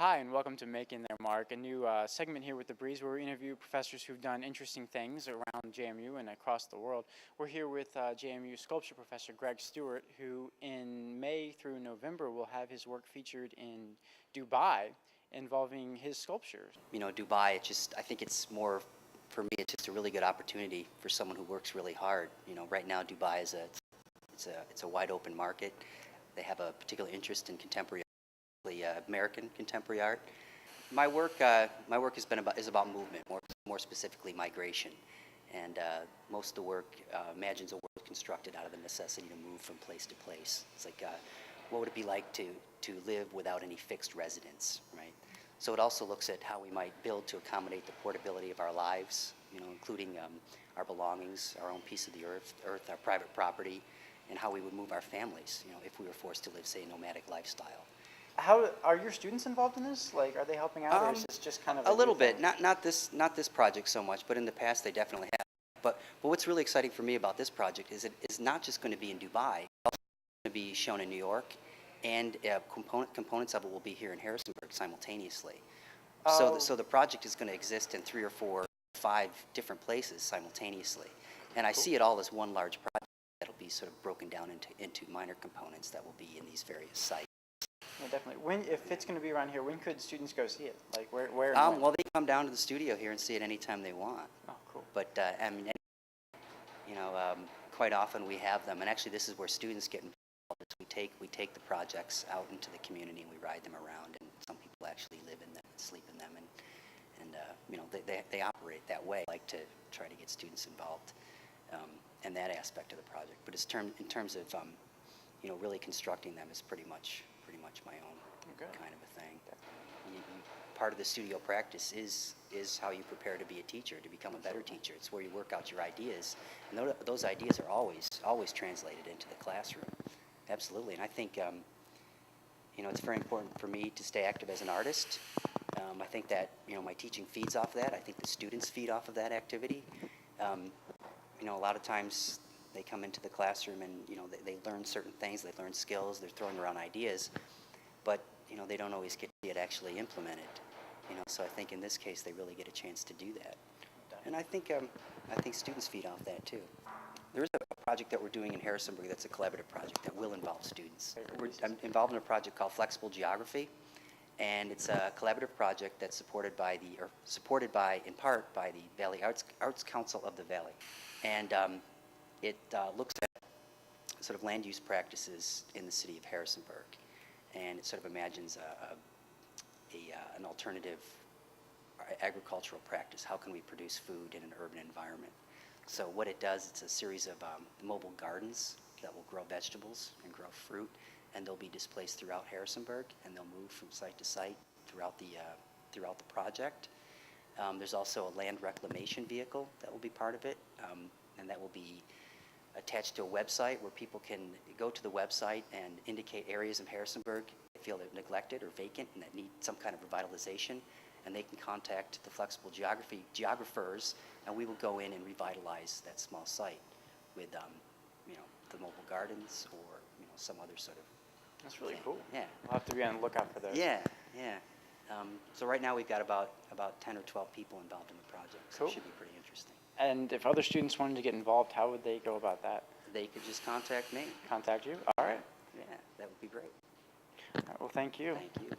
Hi, and welcome to Making Their Mark, a new segment here with The Breeze where we interview professors who've done interesting things around JMU and across the world. We're here with JMU sculpture professor Greg Stewart, who in May through November will have his work featured in Dubai involving his sculptures. You know, Dubai, I think it's more, for me, it's just a really good opportunity for someone who works really hard. You know, right now Dubai is it's a wide open market. They have a particular interest in contemporary American contemporary art. My work is about movement, more specifically migration, and most of the work imagines a world constructed out of the necessity to move from place to place. It's like, what would it be like to live without any fixed residence, right? So it also looks at how we might build to accommodate the portability of our lives, you know, including our belongings, our own piece of the earth, our private property, and how we would move our families, you know, if we were forced to live, say, a nomadic lifestyle. How are your students involved in this? Like, are they helping out, or is this just kind of a little bit? Not this project so much, but in the past they definitely have. But what's really exciting for me about this project is it is not just going to be in Dubai. It's also going to be shown in New York, and components of it will be here in Harrisonburg simultaneously. Oh. So the project is going to exist in 3 or 4, 5 different places simultaneously, and I see it all as one large project that'll be sort of broken down into minor components that will be in these various sites. Yeah, definitely. If it's going to be around here, when could students go see it? Like, where and when? Well, they come down to the studio here and see it anytime they want. Oh, cool. But I mean, you know, quite often we have them, and actually this is where students get involved. We take the projects out into the community and we ride them around, and some people actually live in them and sleep in them, and you know, they operate that way. I like to try to get students involved in that aspect of the project. But in terms of you know, really constructing them is pretty much my own kind of a thing. Part of the studio practice is how you prepare to be a teacher, to become a better teacher. It's where you work out your ideas, and those ideas are always translated into the classroom. Absolutely, and I think you know, it's very important for me to stay active as an artist. I think that, you know, my teaching feeds off of that. I think the students feed off of that activity. You know, a lot of times they come into the classroom and, you know, they learn certain things, they learn skills, they're throwing around ideas, but, you know, they don't always get it actually implemented. You know, so I think in this case they really get a chance to do that. And I think students feed off that too. There is a project that we're doing in Harrisonburg that's a collaborative project that will involve students. I'm involved in a project called Flexible Geography, and it's a collaborative project that's supported by in part by the Valley Arts Council of the Valley. And it looks at sort of land use practices in the city of Harrisonburg, and it sort of imagines an alternative agricultural practice. How can we produce food in an urban environment? So what it does, it's a series of mobile gardens that will grow vegetables and grow fruit, and they'll be displaced throughout Harrisonburg, and they'll move from site to site throughout the project. There's also a land reclamation vehicle that will be part of it, and that will be attached to a website where people can go to the website and indicate areas of Harrisonburg they feel they're neglected or vacant and that need some kind of revitalization, and they can contact the flexible geographers, and we will go in and revitalize that small site with you know, the mobile gardens or, you know, some other sort of. That's really thing. cool. Yeah. We'll have to be on the lookout for those. Yeah. So right now we've got about 10 or 12 people involved in the project. So Cool. It should be pretty interesting. And if other students wanted to get involved, how would they go about that? They could just contact me. Contact you? All right. Yeah, that would be great. All right, well, thank you. Thank you.